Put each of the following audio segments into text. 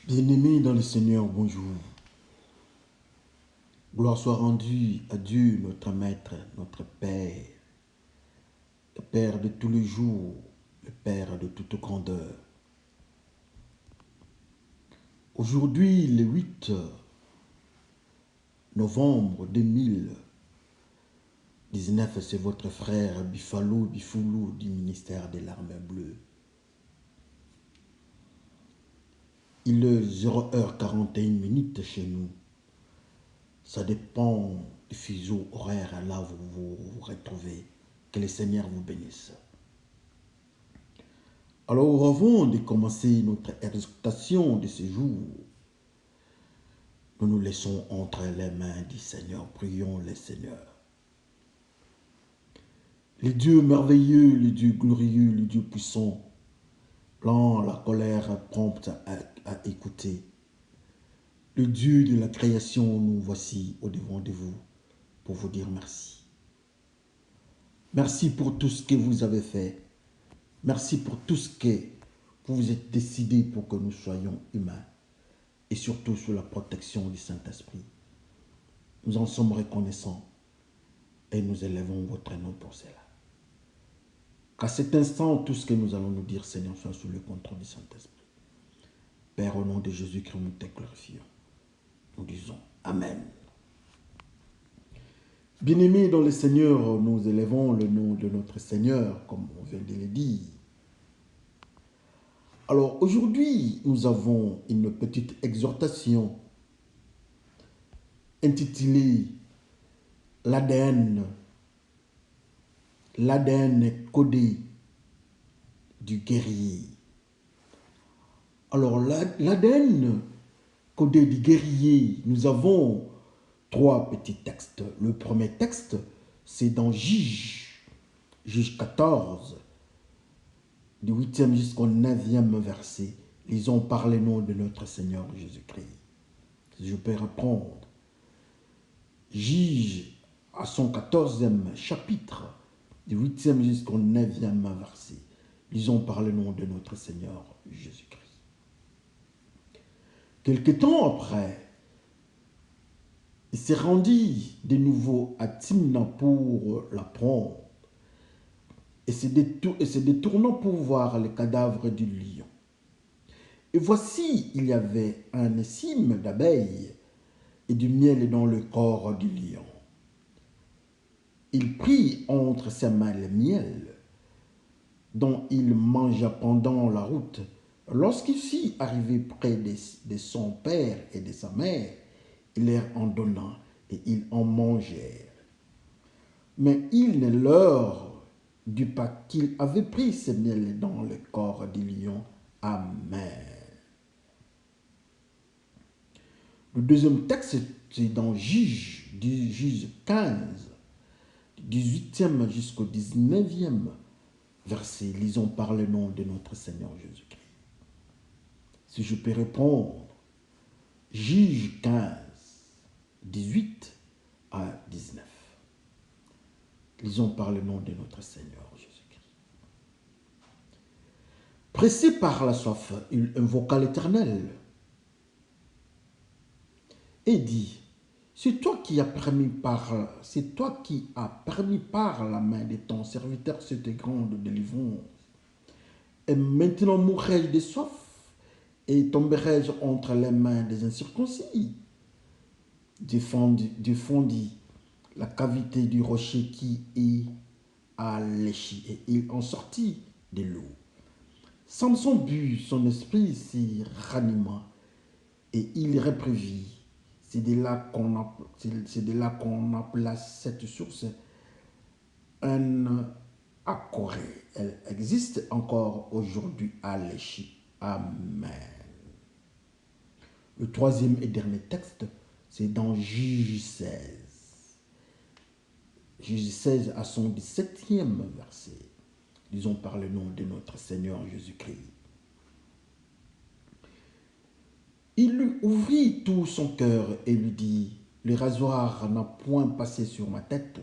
Bien-aimés dans le Seigneur, bonjour. Gloire soit rendue à Dieu, notre Maître, notre Père, le Père de tous les jours, le Père de toute grandeur. Aujourd'hui, le 8 novembre 2019, c'est votre frère Bifoulou du ministère des Larmes Bleues. Il est 0h41 chez nous. Ça dépend du fuseau horaire là où vous vous retrouvez. Que le Seigneur vous bénisse. Alors, avant de commencer notre exhortation de ce jour, nous nous laissons entre les mains du Seigneur. Prions le Seigneur. Le Dieu merveilleux, le Dieu glorieux, le Dieu puissant, lent la colère prompte à écouter. Le Dieu de la création, nous voici au-devant de vous pour vous dire merci. Merci pour tout ce que vous avez fait. Merci pour tout ce que vous vous êtes décidé pour que nous soyons humains. Et surtout sous la protection du Saint-Esprit. Nous en sommes reconnaissants et nous élevons votre nom pour cela. Qu'à cet instant, tout ce que nous allons nous dire, Seigneur, soit sous le contrôle du Saint-Esprit. Père, au nom de Jésus-Christ, nous te glorifions. Nous disons Amen. Bien-aimés dans le Seigneur, nous élevons le nom de notre Seigneur, comme on vient de le dire. Alors aujourd'hui, nous avons une petite exhortation intitulée l'ADN codé du guerrier. Alors l'ADN codé du guerrier, nous avons trois petits textes. Le premier texte, c'est dans Juge 14, du 8e jusqu'au 9e verset. Lisons par le nom de notre Seigneur Jésus-Christ. Je peux reprendre. Juge à son 14e chapitre, du 8e jusqu'au 9e verset. Lisons par le nom de notre Seigneur Jésus-Christ. Quelque temps après, il s'est rendu de nouveau à Timna pour la prendre et se détournant pour voir le cadavre du lion. Et voici, il y avait un cime d'abeilles et du miel dans le corps du lion. Il prit entre ses mains le miel, dont il mangea pendant la route. Lorsqu'il fut arrivé près de son père et de sa mère, il leur en donna et ils en mangèrent. Mais il ne leur dit pas qu'il avait pris ce miel dans le corps du lion. Amen. Le deuxième texte, c'est dans Juge 15, du 18e jusqu'au 19e verset. Lisons par le nom de notre Seigneur Jésus-Christ. Si je peux répondre, Juge 15, 18 à 19. Lisons par le nom de notre Seigneur Jésus-Christ. Pressé par la soif, il invoqua l'Éternel et dit, c'est toi qui as permis par la main de ton serviteur cette grande délivrance. Et maintenant mourrai-je de soif et tomberai-je entre les mains des incirconcis. Défendit la cavité du rocher qui est à l'échi et il en sortit de l'eau. Samson but, son esprit s'y ranima et il reprévit. C'est de là qu'on appela cette source un Akoré. Elle existe encore aujourd'hui à l'échi. Amen. Le troisième et dernier texte, c'est dans Juge 16. Juge 16 à son 17e verset. Lisons par le nom de notre Seigneur Jésus-Christ. Il lui ouvrit tout son cœur et lui dit, le rasoir n'a point passé sur ma tête,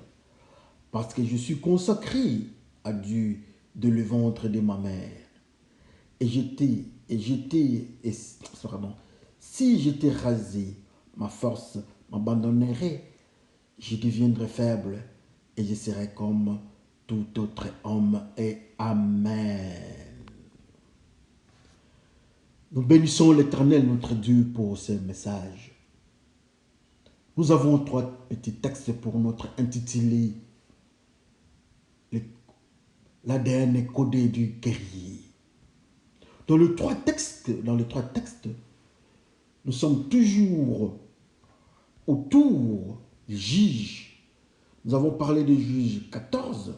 parce que je suis consacré à Dieu de le ventre de ma mère. Si j'étais rasé, ma force m'abandonnerait, je deviendrais faible et je serais comme tout autre homme. Et Amen. Nous bénissons l'Éternel, notre Dieu, pour ce message. Nous avons 3 petits textes pour notre intitulé l'ADN codé du guerrier. Dans les trois textes, nous sommes toujours autour des juges. Nous avons parlé des juges 14,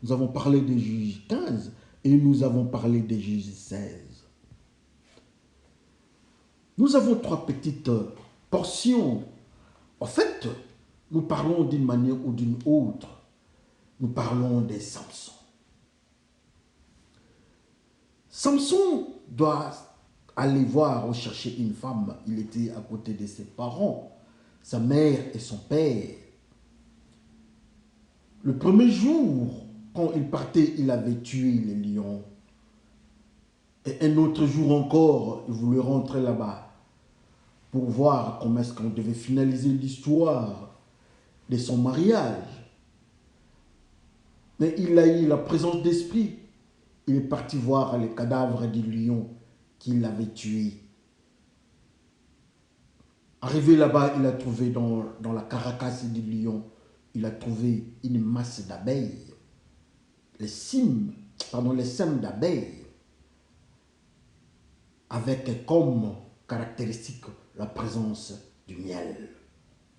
nous avons parlé des juges 15 et nous avons parlé des juges 16. Nous avons 3 petites portions. En fait, nous parlons d'une manière ou d'une autre. Nous parlons des Samson. Samson doit aller voir ou chercher une femme. Il était à côté de ses parents, sa mère et son père. Le premier jour, quand il partait, il avait tué les lions. Et un autre jour encore, il voulait rentrer là-bas pour voir comment est-ce qu'on devait finaliser l'histoire de son mariage. Mais il a eu la présence d'esprit. Il est parti voir les cadavres du lion qu'il avait tué. Arrivé là-bas, il a trouvé dans la caracasse du lion, il a trouvé une masse d'abeilles, les cimes d'abeilles, avec comme caractéristique la présence du miel,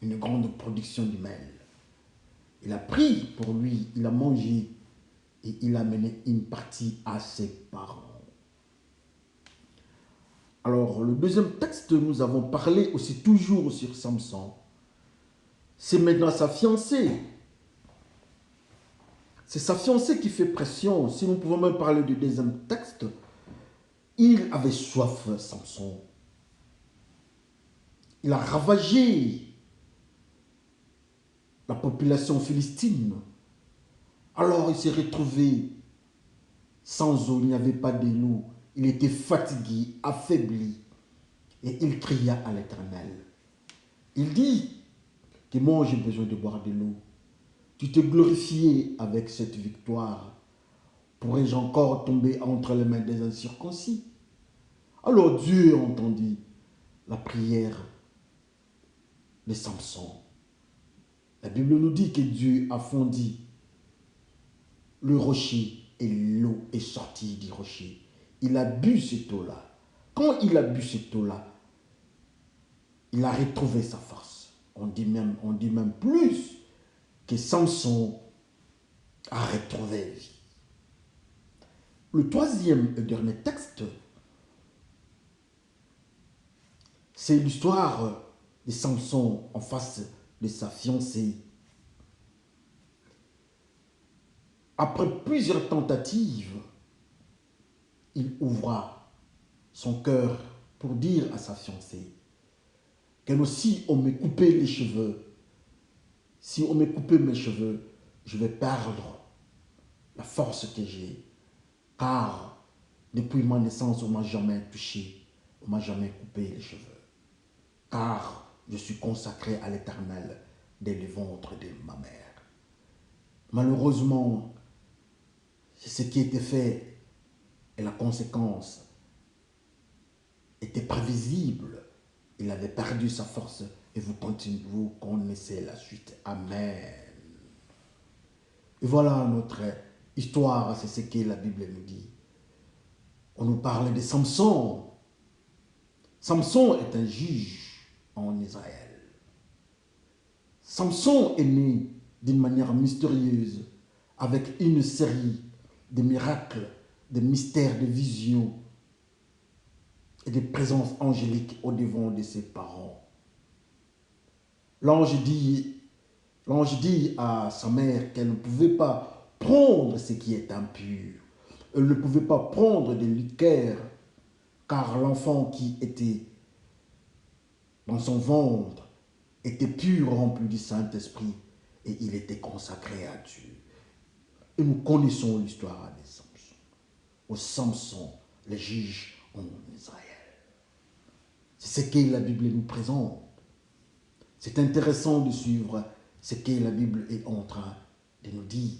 une grande production du miel. Il a pris pour lui, il a mangé et il a amené une partie à ses parents. Alors, le deuxième texte, nous avons parlé aussi toujours sur Samson. C'est maintenant sa fiancée. C'est sa fiancée qui fait pression. Si nous pouvons même parler du deuxième texte, il avait soif, Samson. Il a ravagé la population philistine. Alors il s'est retrouvé sans eau, il n'y avait pas de l'eau. Il était fatigué, affaibli. Et il cria à l'Éternel. Il dit que moi j'ai besoin de boire de l'eau. Tu t'es glorifié avec cette victoire. Pourrais-je encore tomber entre les mains des incirconcis? Alors Dieu entendit la prière de Samson. La Bible nous dit que Dieu a fondi le rocher et l'eau est sortie du rocher. Il a bu cette eau-là. Quand il a bu cette eau-là, il a retrouvé sa force. On dit même plus que Samson a retrouvé vie. Le troisième et dernier texte, c'est l'histoire de Samson en face de sa fiancée. Après plusieurs tentatives, il ouvra son cœur pour dire à sa fiancée que si on me coupait les cheveux, si on me coupait mes cheveux, je vais perdre la force que j'ai. Car depuis ma naissance, on ne m'a jamais touché, on ne m'a jamais coupé les cheveux. Car je suis consacré à l'Éternel dès le ventre de ma mère. Malheureusement, c'est ce qui était fait et la conséquence était prévisible. Il avait perdu sa force et vous connaissez la suite. Amen. Et voilà notre histoire, c'est ce que la Bible nous dit. On nous parle de Samson. Samson est un juge en Israël. Samson est né d'une manière mystérieuse avec une série de miracles, de mystères, de visions et de présences angéliques au devant de ses parents. L'ange dit à sa mère qu'elle ne pouvait pas prendre ce qui est impur. Elle ne pouvait pas prendre de liqueur, car l'enfant qui était dans son ventre était pur, rempli du Saint-Esprit, et il était consacré à Dieu. Et nous connaissons l'histoire de Samson. Au Samson, le juge en Israël. C'est ce que la Bible nous présente. C'est intéressant de suivre ce que la Bible est en train de nous dire.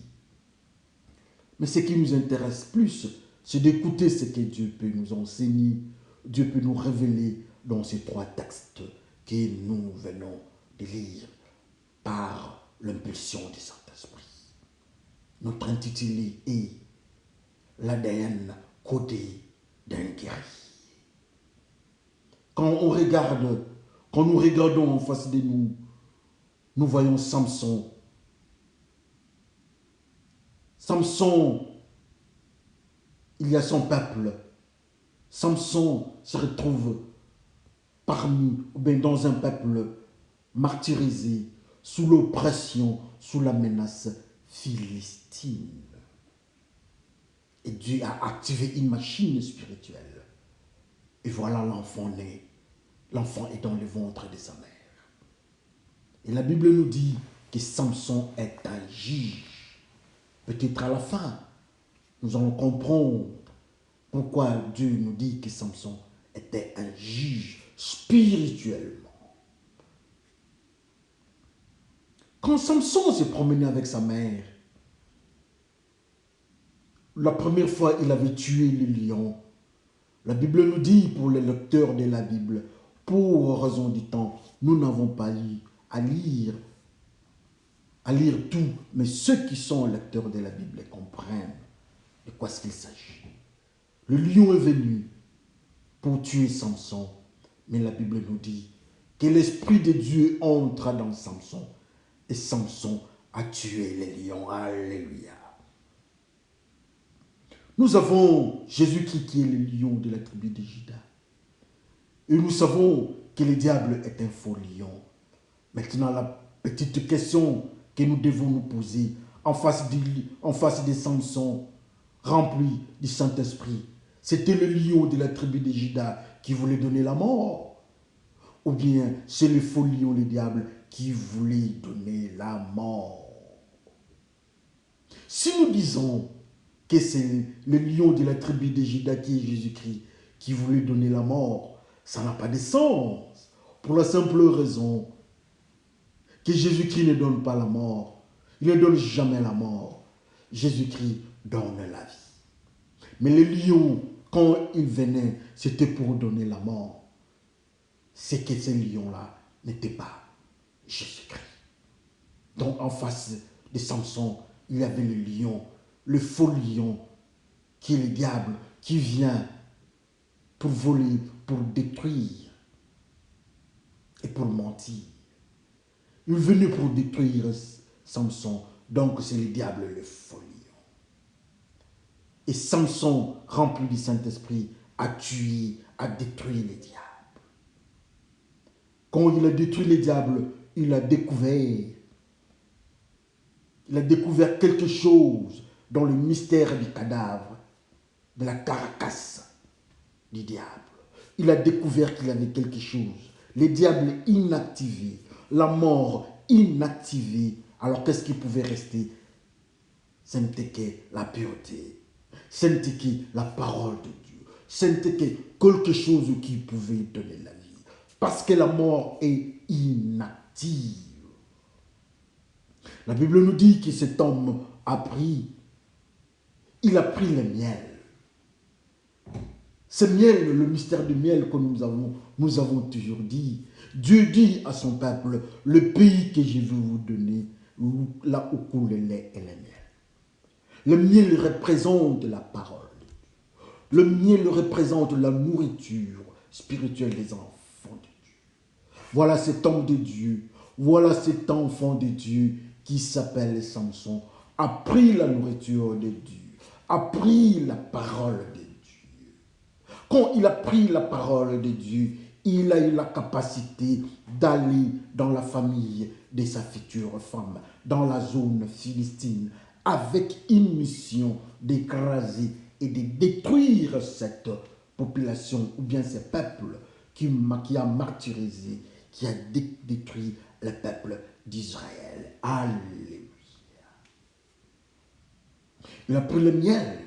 Mais ce qui nous intéresse plus, c'est d'écouter ce que Dieu peut nous enseigner, Dieu peut nous révéler dans ces 3 textes que nous venons de lire par l'impulsion du Saint-Esprit. Notre intitulé est l'ADN codé d'un guerrier. Quand nous regardons en face de nous, nous voyons Samson. Samson, il y a son peuple. Samson se retrouve parmi, ou bien dans un peuple martyrisé, sous l'oppression, sous la menace philistine. Et Dieu a activé une machine spirituelle. Et voilà l'enfant né. L'enfant est dans le ventre de sa mère. Et la Bible nous dit que Samson est un juge. Peut-être à la fin, nous allons comprendre pourquoi Dieu nous dit que Samson était un juge spirituellement. Quand Samson s'est promené avec sa mère, la première fois il avait tué le lion. La Bible nous dit, pour les lecteurs de la Bible, pour raison du temps, nous n'avons pas eu à lire tout, mais ceux qui sont lecteurs de la Bible comprennent de quoi il s'agit. Le lion est venu pour tuer Samson, mais la Bible nous dit que l'Esprit de Dieu entra dans Samson et Samson a tué les lions. Alléluia. Nous avons Jésus-Christ qui est le lion de la tribu de Juda. Et nous savons que le diable est un faux lion. Maintenant, la petite question que nous devons nous poser en face de Samson, rempli du Saint-Esprit, c'était le lion de la tribu de Juda qui voulait donner la mort? Ou bien c'est le faux lion, le diable, qui voulait donner la mort? Si nous disons que c'est le lion de la tribu de Juda qui est Jésus-Christ qui voulait donner la mort, ça n'a pas de sens. Pour la simple raison que Jésus-Christ ne donne pas la mort. Il ne donne jamais la mort. Jésus-Christ donne la vie. Mais le lion, quand il venait, c'était pour donner la mort. C'est que ce lion-là n'était pas Jésus-Christ. Donc en face de Samson, il y avait le lion, le faux lion, qui est le diable, qui vient pour voler, pour détruire et pour mentir. Il est venu pour détruire Samson, donc c'est le diable, le faux lion. Et Samson, rempli du Saint-Esprit, a tué, a détruit le diable. Quand il a détruit le diable, il a découvert quelque chose dans le mystère du cadavre, de la carcasse du diable. Il a découvert qu'il y avait quelque chose. Le diable inactivé, la mort inactivée. Alors qu'est-ce qui pouvait rester? C'était que la pureté. C'était que la parole de Dieu. C'était que quelque chose qui pouvait donner la vie. Parce que la mort est inactive. La Bible nous dit que cet homme il a pris le miel. Ce miel, le mystère du miel que nous avons toujours dit. Dieu dit à son peuple, le pays que je vais vous donner, là où coule le lait et le miel. Le miel représente la parole. Le miel représente la nourriture spirituelle des enfants de Dieu. Voilà cet homme de Dieu, voilà cet enfant de Dieu qui s'appelle Samson, a pris la nourriture de Dieu, a pris la parole de Dieu. Quand il a pris la parole de Dieu, il a eu la capacité d'aller dans la famille de sa future femme, dans la zone philistine, avec une mission d'écraser et de détruire cette population, ou bien ce peuple qui a martyrisé, qui a détruit le peuple d'Israël. Alléluia. Il a pris le miel.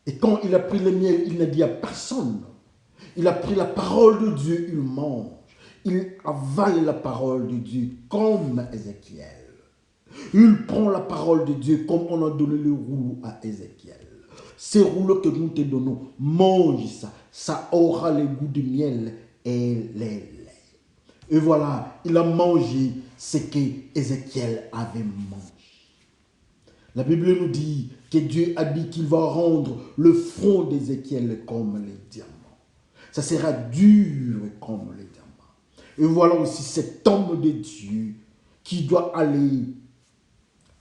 Et quand il a pris le miel, il n'a dit à personne. Il a pris la parole de Dieu, il mange. Il avale la parole de Dieu comme Ézéchiel. Il prend la parole de Dieu comme on a donné le rouleau à Ézéchiel. Ces rouleaux que nous te donnons, mange ça. Ça aura le goût de miel et les laits. Et voilà, il a mangé ce que Ézéchiel avait mangé. La Bible nous dit que Dieu a dit qu'il va rendre le front d'Ézéchiel comme les diamants. Ça sera dur comme les diamants. Et voilà aussi cet homme de Dieu qui doit aller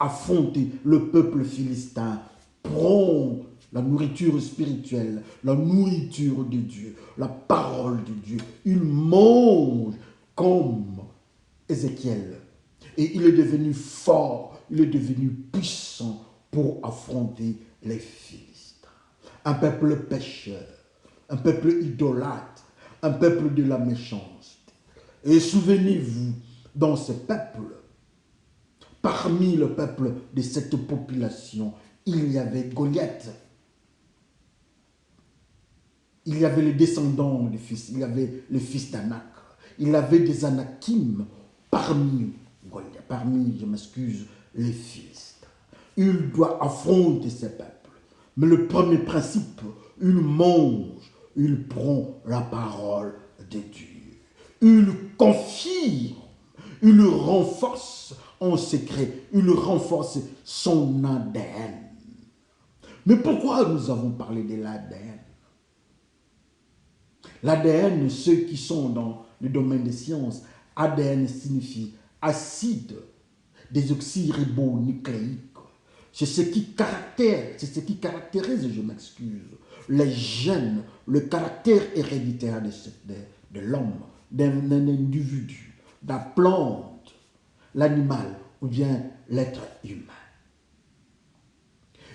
affronter le peuple philistin, prend la nourriture spirituelle, la nourriture de Dieu, la parole de Dieu. Il mange comme Ézéchiel. Et il est devenu fort, il est devenu puissant pour affronter les Philistins. Un peuple pécheur, un peuple idolâtre, un peuple de la méchanceté. Et souvenez-vous, dans ce peuple, parmi le peuple de cette population, il y avait Goliath. Il y avait les descendants des fils, il y avait les fils d'Anak. Il y avait des Anakim parmi Goliath, parmi, je m'excuse, les Philistins. Il doit affronter ces peuples. Mais le premier principe, il mange, il prend la parole de Dieu. Il confirme, il renforce en secret, il renforce son ADN. Mais pourquoi nous avons parlé de l'ADN? L'ADN, ceux qui sont dans le domaine des sciences, ADN signifie acide désoxyribonucléique. C'est ce qui caractérise, je m'excuse, les gènes, le caractère héréditaire de l'homme, d'un individu, de la plante, l'animal ou bien l'être humain.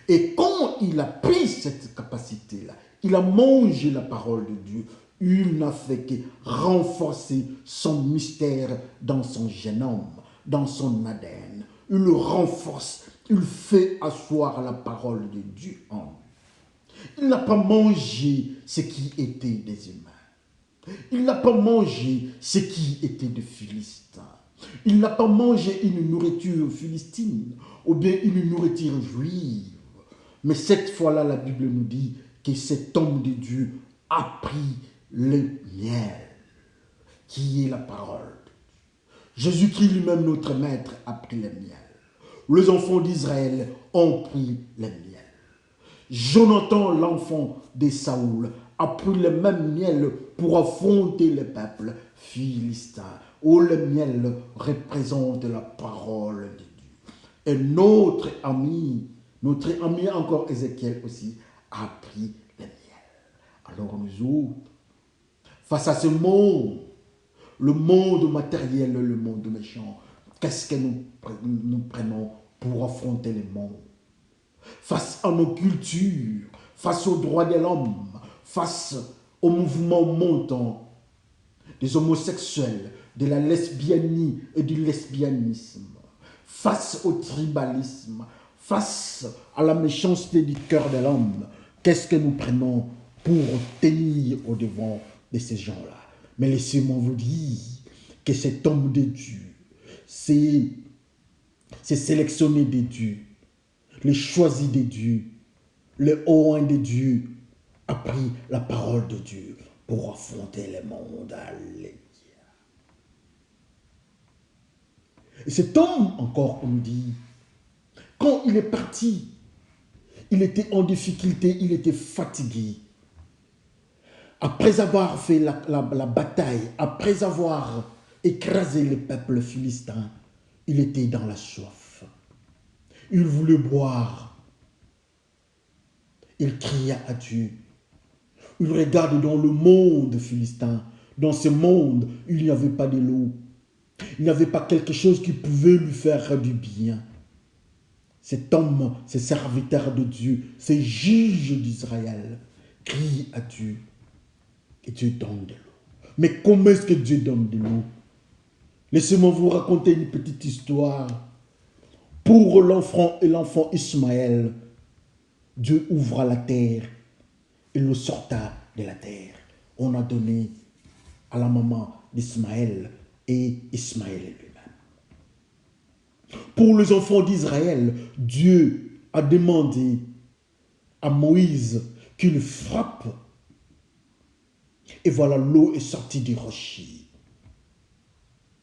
Et quand il a pris cette capacité-là, il a mangé la parole de Dieu, il n'a fait que renforcer son mystère dans son génome, dans son ADN. Il le renforce, il fait asseoir la parole de Dieu en lui. Il n'a pas mangé ce qui était des humains. Il n'a pas mangé ce qui était des Philistins. Il n'a pas mangé une nourriture philistine ou bien une nourriture juive. Mais cette fois-là, la Bible nous dit que cet homme de Dieu a pris le miel, qui est la parole. Jésus-Christ lui-même, notre maître, a pris le miel. Les enfants d'Israël ont pris le miel. Jonathan, l'enfant de Saoul, a pris le même miel pour affronter le peuple philistin, où le miel représente la parole de Dieu. Et notre ami encore Ézéchiel aussi, a pris le miel. Alors nous autres, face à ce monde, le monde matériel, le monde méchant, qu'est-ce que nous prenons pour affronter le monde? Face à nos cultures, face aux droits de l'homme, face au mouvement montant des homosexuels, de la lesbianie et du lesbianisme, face au tribalisme, face à la méchanceté du cœur de l'homme, qu'est-ce que nous prenons pour tenir au devant de ces gens-là? Mais laissez-moi vous dire que cet homme de Dieu, c'est sélectionné de Dieu, le choisi de Dieu, le oint de Dieu, a pris la parole de Dieu pour affronter le monde. Alléluia. Et cet homme, encore, on nous dit, quand il est parti, il était en difficulté, il était fatigué. Après avoir fait la bataille, après avoir écrasé le peuple philistin, il était dans la soif. Il voulait boire. Il cria à Dieu. Il regarde dans le monde philistin. Dans ce monde, il n'y avait pas de l'eau. Il n'y avait pas quelque chose qui pouvait lui faire du bien. Cet homme, ce serviteur de Dieu, ce juge d'Israël, crie à Dieu. Et Dieu donne de l'eau. Mais comment est-ce que Dieu donne de l'eau? Laissez-moi vous raconter une petite histoire. Pour l'enfant Ismaël, Dieu ouvra la terre et le sorta de la terre. on a donné à la maman d'Ismaël et Ismaël lui-même. Pour les enfants d'Israël, Dieu a demandé à Moïse qu'il frappe. Et voilà, l'eau est sortie du rocher.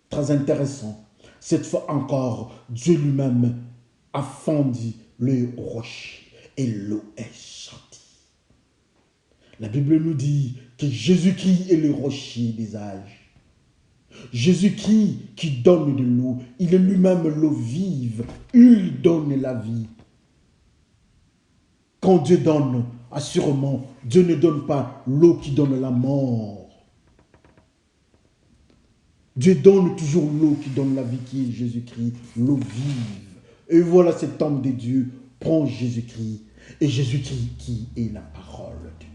Très intéressant. Cette fois encore, Dieu lui-même a fendu le rocher et l'eau est sortie. La Bible nous dit que Jésus-Christ est le rocher des âges. Jésus-Christ qui donne de l'eau, il est lui-même l'eau vive, il donne la vie. Quand Dieu donne, assurément, Dieu ne donne pas l'eau qui donne la mort. Dieu donne toujours l'eau qui donne la vie, qui est Jésus-Christ, l'eau vive. Et voilà, cet homme de Dieu prend Jésus-Christ, et Jésus-Christ qui est la parole de Dieu.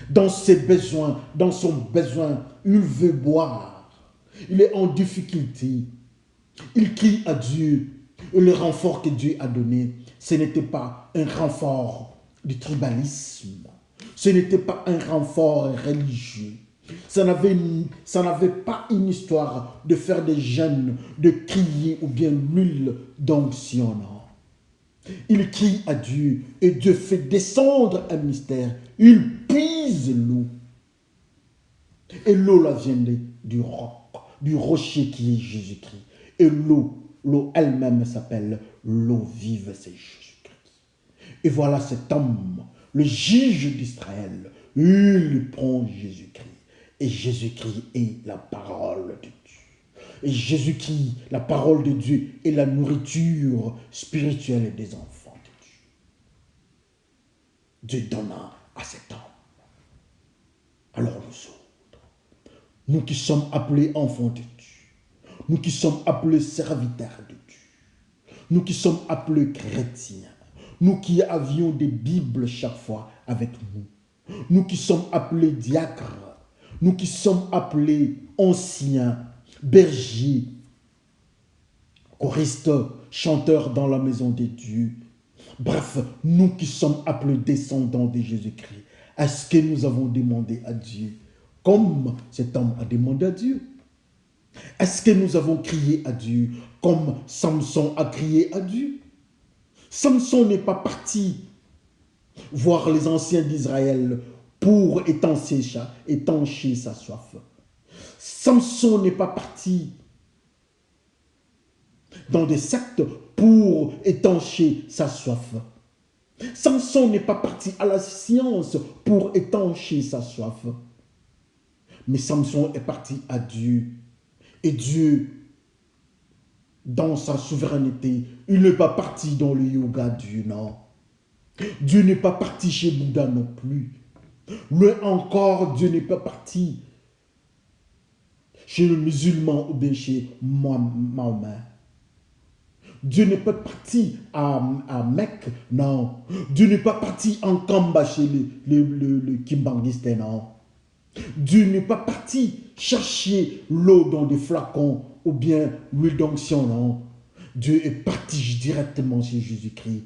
Dans ses besoins, dans son besoin, il veut boire. Il est en difficulté. Il crie à Dieu. Et le renfort que Dieu a donné, ce n'était pas un renfort du tribalisme. Ce n'était pas un renfort religieux. Ça n'avait pas une histoire de faire des jeûnes, de crier ou bien l'huile d'onction. Il crie à Dieu et Dieu fait descendre un mystère. Il puise l'eau. Et l'eau là vient du roc, du rocher qui est Jésus-Christ. Et l'eau elle-même s'appelle l'eau vive, c'est Jésus-Christ. Et voilà cet homme, le juge d'Israël, il prend Jésus-Christ. Et Jésus-Christ est la parole de Dieu. Et Jésus-Christ, la parole de Dieu, est la nourriture spirituelle des enfants de Dieu. Dieu donna à cet homme. Alors nous autres, nous qui sommes appelés enfants de Dieu, nous qui sommes appelés serviteurs de Dieu, nous qui sommes appelés chrétiens, nous qui avions des Bibles chaque fois avec nous, nous qui sommes appelés diacres, nous qui sommes appelés anciens, bergers, choristes, chanteurs dans la maison de Dieu. Bref, nous qui sommes appelés descendants de Jésus-Christ, est-ce que nous avons demandé à Dieu comme cet homme a demandé à Dieu? Est-ce que nous avons crié à Dieu comme Samson a crié à Dieu? Samson n'est pas parti voir les anciens d'Israël pour étancher sa soif. Samson n'est pas parti dans des sectes pour étancher sa soif. Samson n'est pas parti à la science pour étancher sa soif. Mais Samson est parti à Dieu. Et Dieu, dans sa souveraineté, il n'est pas parti dans le yoga Dieu, non. Dieu n'est pas parti chez Bouddha non plus. Loin encore, Dieu n'est pas parti chez le musulman ou bien chez Mahomet. Dieu n'est pas parti à Mecque, non. Dieu n'est pas parti en Kamba chez le Kimbanguiste, non. Dieu n'est pas parti chercher l'eau dans des flacons ou bien l'huile d'onction, non. Dieu est parti directement chez Jésus-Christ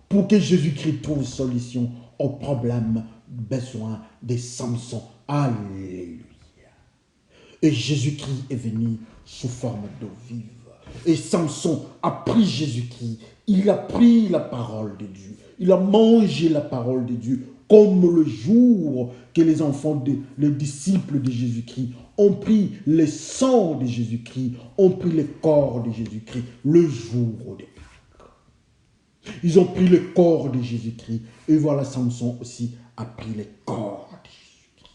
pour que Jésus-Christ trouve solution aux problèmes, besoins des Samson. Alléluia. Et Jésus-Christ est venu sous forme d'eau vive. Et Samson a pris Jésus-Christ. Il a pris la parole de Dieu. Il a mangé la parole de Dieu. Comme le jour que les enfants, les disciples de Jésus-Christ ont pris le sang de Jésus-Christ, ont pris le corps de Jésus-Christ, le jour de Pâques. Ils ont pris le corps de Jésus-Christ. Et voilà, Samson aussi a pris le corps de Jésus-Christ.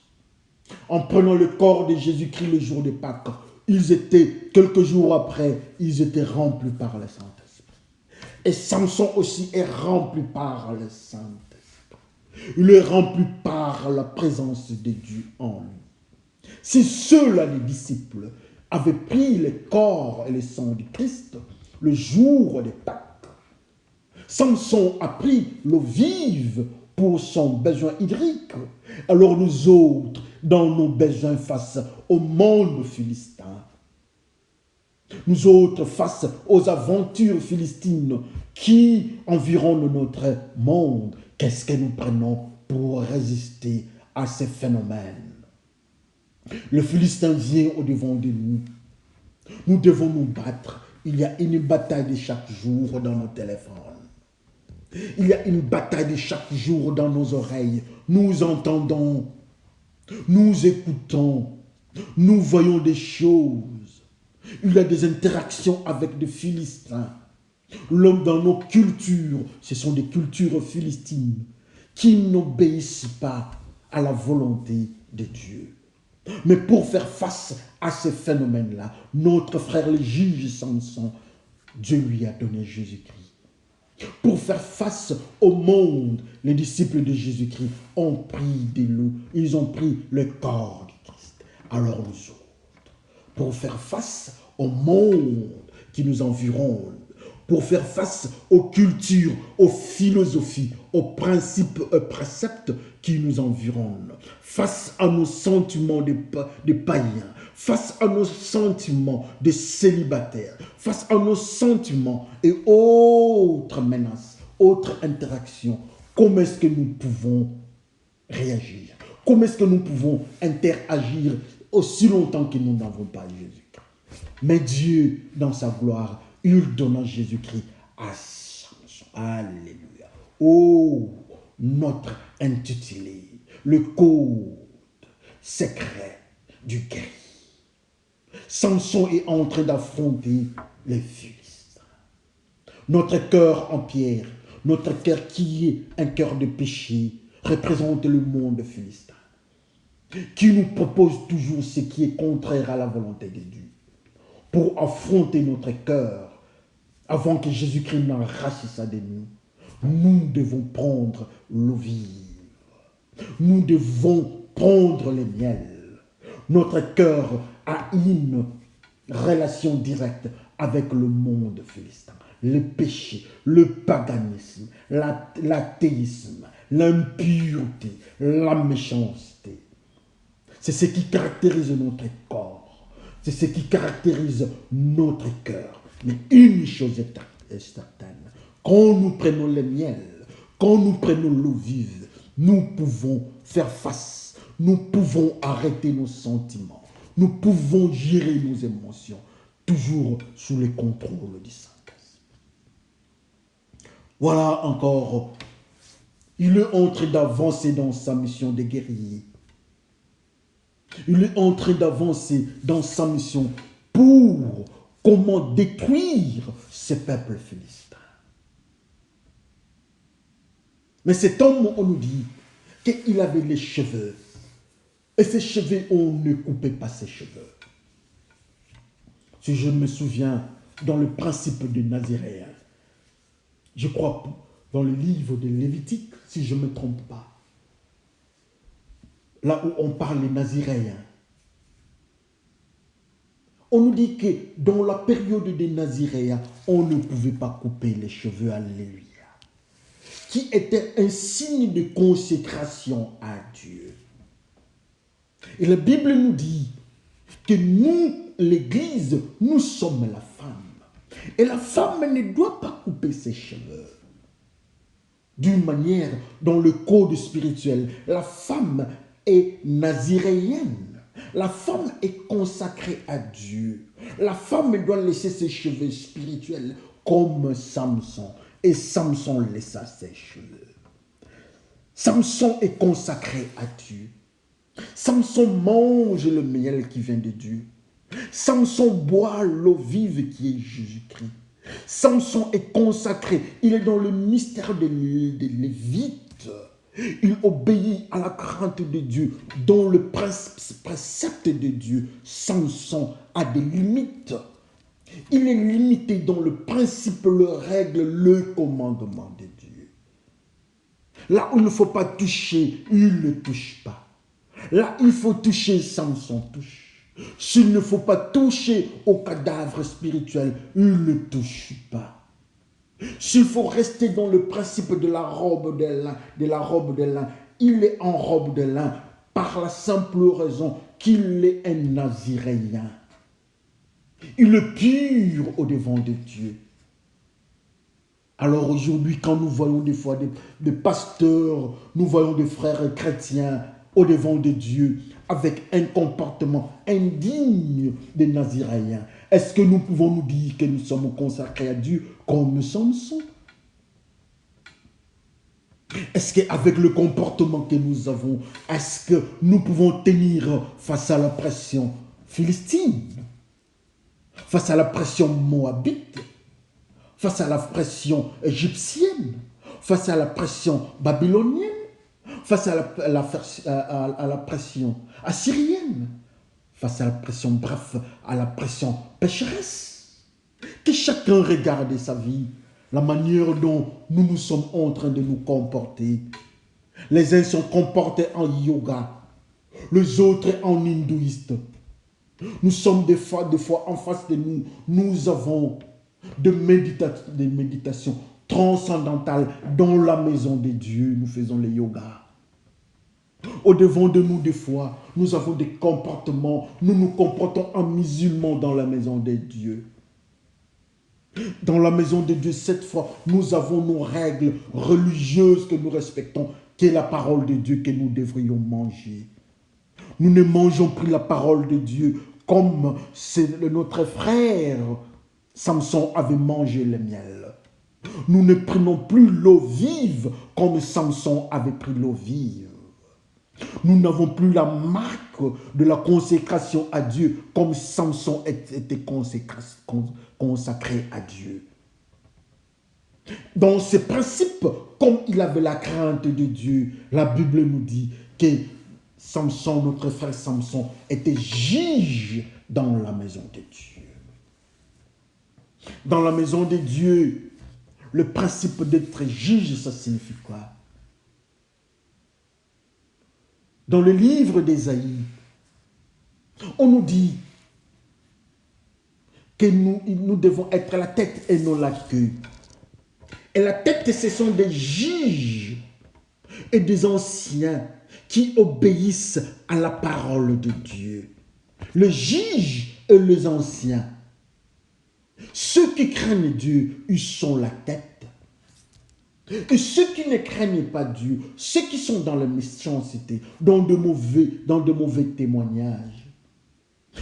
En prenant le corps de Jésus-Christ le jour de Pâques, ils étaient, quelques jours après, ils étaient remplis par le Saint-Esprit. Et Samson aussi est rempli par le Saint-Esprit. Il est rempli par la présence de Dieu en lui. Si ceux-là, les disciples, avaient pris le corps et le sang du Christ le jour des Pâques, Samson a pris l'eau vive pour son besoin hydrique. Alors nous autres, dans nos besoins face au monde philistin, nous autres face aux aventures philistines qui environnent notre monde, qu'est-ce que nous prenons pour résister à ces phénomènes. Le Philistin vient au-devant de nous. Nous devons nous battre. Il y a une bataille de chaque jour dans nos téléphones. Il y a une bataille de chaque jour dans nos oreilles. Nous entendons, nous écoutons, nous voyons des choses. Il y a des interactions avec des Philistins. L'homme dans nos cultures, ce sont des cultures philistines qui n'obéissent pas à la volonté de Dieu. Mais pour faire face à ces phénomènes-là, notre frère le juge Samson, Dieu lui a donné Jésus-Christ. Pour faire face au monde, les disciples de Jésus-Christ ont pris de l'eau, ils ont pris le corps du Christ. Alors nous autres, pour faire face au monde qui nous environne, pour faire face aux cultures, aux philosophies, aux principes, préceptes qui nous environnent, face à nos sentiments de païens, face à nos sentiments de célibataires, face à nos sentiments et autres menaces, autres interactions, comment est-ce que nous pouvons réagir? Comment est-ce que nous pouvons interagir aussi longtemps que nous n'avons pas Jésus-Christ? Mais Dieu, dans sa gloire, il donna Jésus-Christ à Samson. Alléluia. Oh, notre intitulé, le code secret du guerrier. Samson est en train d'affronter les Philistins. Notre cœur en pierre, notre cœur qui est un cœur de péché, représente le monde philistin, qui nous propose toujours ce qui est contraire à la volonté de Dieu. Pour affronter notre cœur, avant que Jésus-Christ n'arrache ça de nous, nous devons prendre l'eau vive. Nous devons prendre le miel. Notre cœur a une relation directe avec le monde philistin. Le péché, le paganisme, l'athéisme, l'impureté, la méchanceté. C'est ce qui caractérise notre corps. C'est ce qui caractérise notre cœur. Mais une chose est certaine, quand nous prenons le miel, quand nous prenons l'eau vive, nous pouvons faire face, nous pouvons arrêter nos sentiments, nous pouvons gérer nos émotions, toujours sous le contrôle du Saint-Esprit. Voilà encore, il est en train d'avancer dans sa mission de guerrier. Il est en train d'avancer dans sa mission pour comment détruire ce peuple philistin. Mais cet homme, on nous dit qu'il avait les cheveux. Et ses cheveux, on ne coupait pas ses cheveux. Si je me souviens, dans le principe de Naziréen, je crois dans le livre de Lévitique, si je ne me trompe pas, là où on parle des Naziréens, on nous dit que dans la période des Naziréens, on ne pouvait pas couper les cheveux, alléluia, qui était un signe de consécration à Dieu. Et la Bible nous dit que nous, l'Église, nous sommes la femme. Et la femme ne doit pas couper ses cheveux. D'une manière, dans le code spirituel, la femme est naziréenne. La femme est consacrée à Dieu. La femme doit laisser ses cheveux spirituels comme Samson. Et Samson laissa ses cheveux. Samson est consacré à Dieu. Samson mange le miel qui vient de Dieu. Samson boit l'eau vive qui est Jésus-Christ. Samson est consacré. Il est dans le mystère des Lévites. Il obéit à la crainte de Dieu. Dans le précepte de Dieu, Samson a des limites. Il est limité dans le principe, le règle, le commandement de Dieu. Là où il ne faut pas toucher, il ne touche pas. Là où il faut toucher, Samson touche. S'il ne faut pas toucher au cadavre spirituel, il ne touche pas. S'il faut rester dans le principe de la robe de lin, il est en robe de lin par la simple raison qu'il est un naziréen. Il est pur au-devant de Dieu. Alors aujourd'hui, quand nous voyons des fois des pasteurs, nous voyons des frères chrétiens au-devant de Dieu avec un comportement indigne des Naziréens? Est-ce que nous pouvons nous dire que nous sommes consacrés à Dieu comme Samson? Est-ce qu'avec le comportement que nous avons, est-ce que nous pouvons tenir face à la pression philistine, face à la pression moabite, face à la pression égyptienne, face à la pression babylonienne, face à la pression assyrienne, face à la pression, bref, à la pression pécheresse? Que chacun regarde sa vie, la manière dont nous nous sommes en train de nous comporter. Les uns sont comportés en yoga, les autres en hindouiste. Nous sommes des fois en face de nous, nous avons des méditations transcendantales dans la maison de Dieu. Nous faisons les yogas. Au-devant de nous, des fois, nous avons des comportements, nous nous comportons en musulmans dans la maison de Dieu. Dans la maison de Dieu, cette fois, nous avons nos règles religieuses que nous respectons, qui est la parole de Dieu que nous devrions manger. Nous ne mangeons plus la parole de Dieu comme notre frère Samson avait mangé le miel. Nous ne prenons plus l'eau vive comme Samson avait pris l'eau vive. Nous n'avons plus la marque de la consécration à Dieu comme Samson était consacré à Dieu. Dans ce principe, comme il avait la crainte de Dieu, la Bible nous dit que Samson, notre frère Samson, était juge dans la maison de Dieu. Dans la maison de Dieu, le principe d'être juge, ça signifie quoi? Dans le livre d'Ésaïe, on nous dit que nous devons être la tête et non la queue. Et la tête, ce sont des juges et des anciens qui obéissent à la parole de Dieu. Le juge et les anciens, ceux qui craignent Dieu, ils sont la tête. Et ceux qui ne craignent pas Dieu, ceux qui sont dans la méchanceté, dans de mauvais témoignages,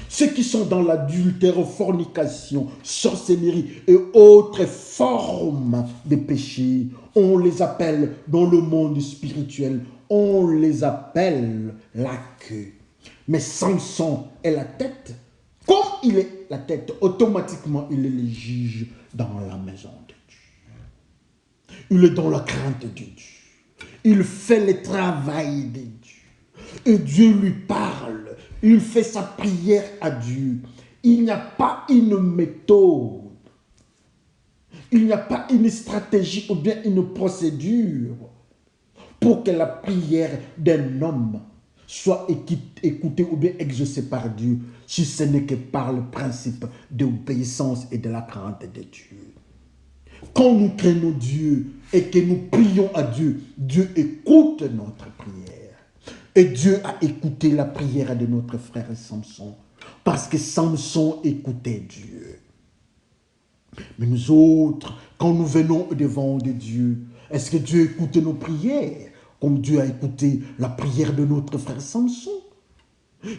ceux qui sont dans l'adultère, fornication, sorcellerie et autres formes de péché, on les appelle dans le monde spirituel, on les appelle la queue. Mais Samson est la tête. Comme il est la tête, automatiquement il est le juge dans la maison de Dieu. Il est dans la crainte de Dieu. Il fait le travail de Dieu. Et Dieu lui parle. Il fait sa prière à Dieu. Il n'y a pas une méthode. Il n'y a pas une stratégie ou bien une procédure pour que la prière d'un homme soit écoutée ou bien exaucée par Dieu, si ce n'est que par le principe d'obéissance et de la crainte de Dieu. Quand nous craignons Dieu et que nous prions à Dieu, Dieu écoute notre prière. Et Dieu a écouté la prière de notre frère Samson, parce que Samson écoutait Dieu. Mais nous autres, quand nous venons devant de Dieu, est-ce que Dieu écoute nos prières comme Dieu a écouté la prière de notre frère Samson?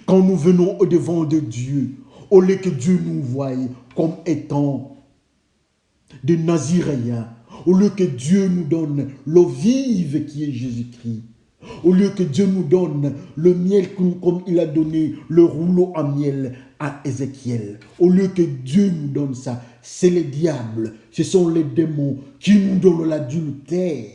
Quand nous venons au devant de Dieu, au lieu que Dieu nous voie comme étant des Naziréens, au lieu que Dieu nous donne l'eau vive qui est Jésus-Christ, au lieu que Dieu nous donne le miel comme il a donné le rouleau à miel à Ézéchiel, au lieu que Dieu nous donne ça, c'est les diables, ce sont les démons qui nous donnent l'adultère.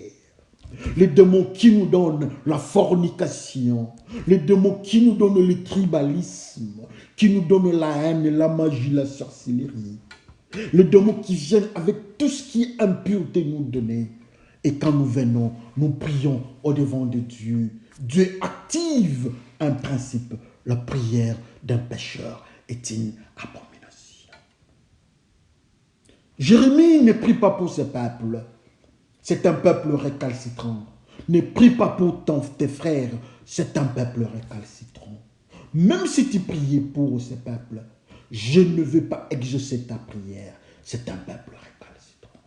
Les démons qui nous donnent la fornication, les démons qui nous donnent le tribalisme, qui nous donnent la haine, la magie, la sorcellerie. Les démons qui viennent avec tout ce qui est impureté nous donner. Et quand nous venons, nous prions au devant de Dieu. Dieu active un principe. La prière d'un pécheur est une abomination. Jérémie ne prie pas pour ce peuple. C'est un peuple récalcitrant. Ne prie pas pour tes frères. C'est un peuple récalcitrant. Même si tu priais pour ce peuple, je ne veux pas exaucer ta prière. C'est un peuple récalcitrant.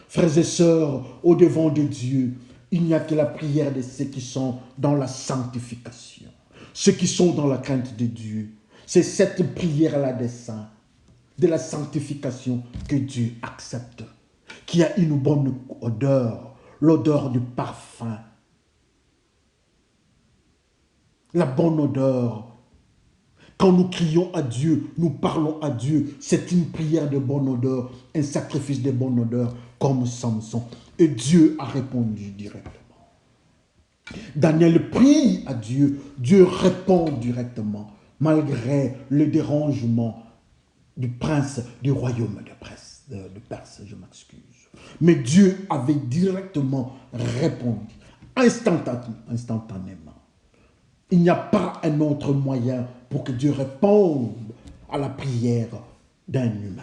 Frères et sœurs, au devant de Dieu, Il n'y a que la prière de ceux qui sont dans la sanctification, ceux qui sont dans la crainte de Dieu. C'est cette prière-là des saints, de la sanctification que Dieu accepte, qui a une bonne odeur, l'odeur du parfum, la bonne odeur. Quand nous crions à Dieu, nous parlons à Dieu, c'est une prière de bonne odeur, un sacrifice de bonne odeur, comme Samson. Et Dieu a répondu directement. Daniel prie à Dieu, Dieu répond directement, malgré le dérangement du prince du royaume de Perse, je m'excuse. Mais Dieu avait directement répondu, instantanément. Il n'y a pas un autre moyen pour que Dieu réponde à la prière d'un humain.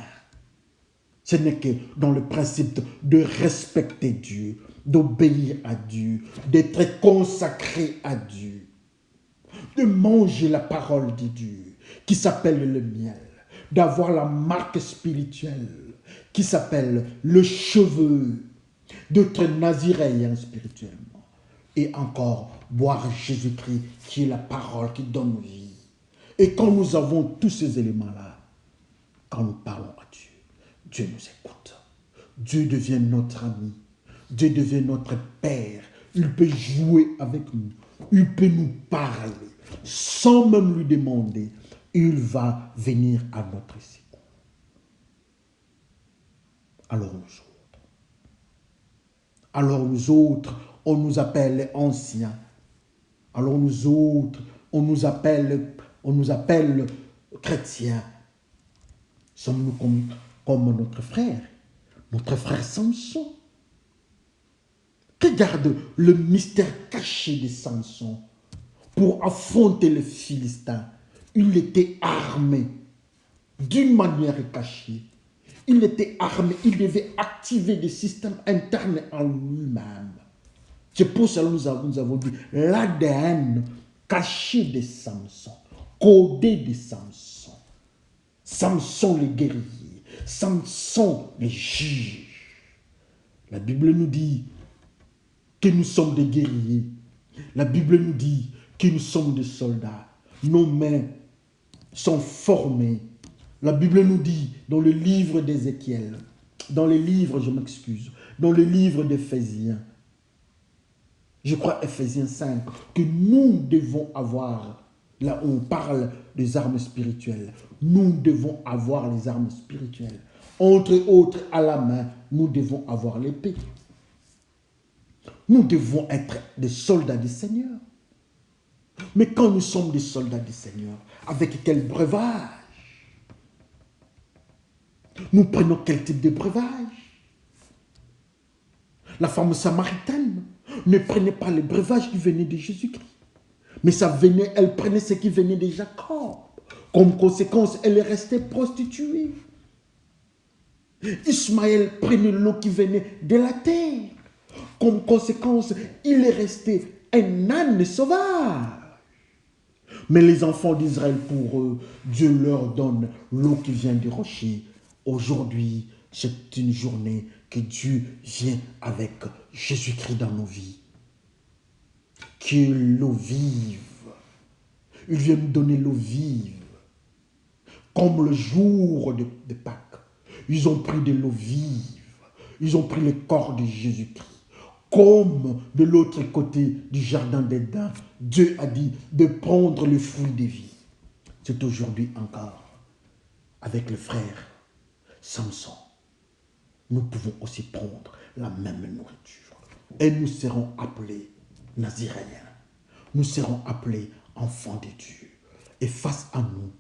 Ce n'est que dans le principe de respecter Dieu, d'obéir à Dieu, d'être consacré à Dieu, de manger la parole de Dieu qui s'appelle le miel, d'avoir la marque spirituelle qui s'appelle le cheveu, d'être naziréen spirituellement et encore boire Jésus-Christ qui est la parole qui donne vie. Et quand nous avons tous ces éléments-là, quand nous parlons à Dieu, Dieu nous écoute. Dieu devient notre ami. Dieu devient notre Père. Il peut jouer avec nous. Il peut nous parler. Sans même lui demander, il va venir à notre secours. Alors nous autres, on nous appelle les anciens. Alors nous autres, on nous appelle chrétiens. Sommes-nous comme notre frère Samson? Regarde le mystère caché de Samson. Pour affronter les Philistins, il était armé d'une manière cachée. Il était armé, il devait activer des systèmes internes en lui-même. C'est pour cela que nous avons dit l'ADN caché de Samson, codé de Samson. Samson le guerrier, Samson le juge. La Bible nous dit que nous sommes des guerriers. La Bible nous dit que nous sommes des soldats. Nos mains sont formées. La Bible nous dit dans le livre d'Ézéchiel, dans le livre d'Éphésiens, je crois Éphésiens 5, que nous devons avoir, là où on parle des armes spirituelles, nous devons avoir les armes spirituelles. Entre autres, à la main, nous devons avoir l'épée. Nous devons être des soldats du Seigneur. Mais quand nous sommes des soldats du Seigneur, avec quel breuvage? Nous prenons quel type de breuvage? La femme samaritaine ne prenait pas le breuvage qui venait de Jésus-Christ. Mais elle prenait ce qui venait de Jacob. Comme conséquence, elle est restée prostituée. Ismaël prenait l'eau qui venait de la terre. Comme conséquence, il est resté un âne sauvage. Mais les enfants d'Israël, pour eux, Dieu leur donne l'eau qui vient du rocher. Aujourd'hui, c'est une journée que Dieu vient avec Jésus-Christ dans nos vies. Qui est l'eau vive. Il vient nous donner l'eau vive. Comme le jour de Pâques. Ils ont pris de l'eau vive. Ils ont pris le corps de Jésus-Christ. Comme de l'autre côté du jardin d'Éden, Dieu a dit de prendre le fruit de vie. C'est aujourd'hui encore avec le frère Samson. Nous pouvons aussi prendre la même nourriture. Et nous serons appelés naziréens. Nous serons appelés enfants de Dieu. Et face à nous,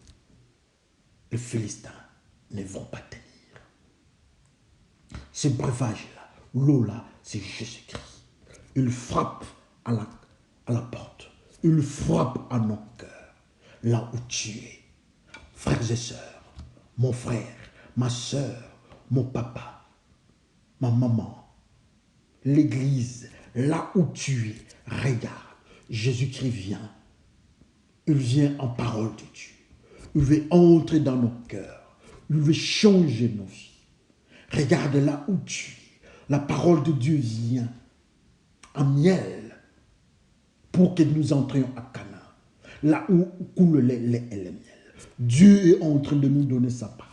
les Philistins ne vont pas tenir. Ce breuvage-là, l'eau-là, c'est Jésus-Christ. Il frappe à la porte. Il frappe à nos cœurs. Là où tu es. Frères et sœurs, mon frère, ma sœur, mon papa, ma maman, l'église, là où tu es, regarde, Jésus-Christ vient. Il vient en parole de Dieu. Il veut entrer dans nos cœurs. Il veut changer nos vies. Regarde là où tu es. La parole de Dieu vient en miel pour que nous entrions à Canaan, là où coule le lait et le miel. Dieu est en train de nous donner sa parole.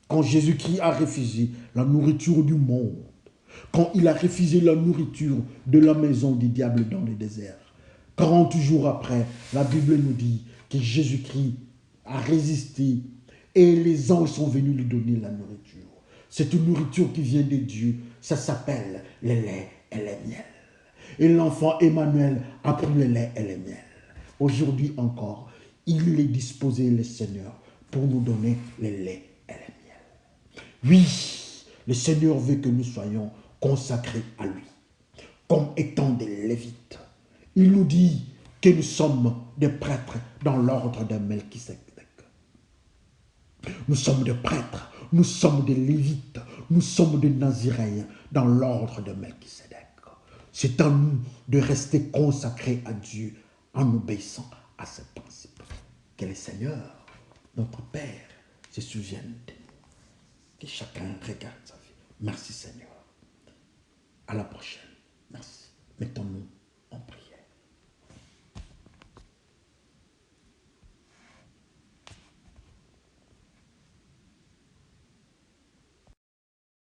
Quand Jésus-Christ a refusé la nourriture du monde, quand il a refusé la nourriture de la maison du diable dans le désert, 40 jours après, la Bible nous dit que Jésus-Christ a résisté et les anges sont venus lui donner la nourriture. C'est une nourriture qui vient de Dieu, ça s'appelle le lait et le miel. Et l'enfant Emmanuel a pris le lait et le miel. Aujourd'hui encore, il est disposé, le Seigneur, pour nous donner le lait et le miel. Oui, le Seigneur veut que nous soyons consacrés à lui, comme étant des Lévites. Il nous dit que nous sommes des prêtres dans l'ordre de Melchisédek. Nous sommes des prêtres, nous sommes des Lévites, nous sommes des Naziréens dans l'ordre de Melchisédek. C'est à nous de rester consacrés à Dieu en obéissant à ce principe. Que le Seigneur, notre Père, se souvienne de nous. Que chacun regarde sa vie. Merci Seigneur. À la prochaine.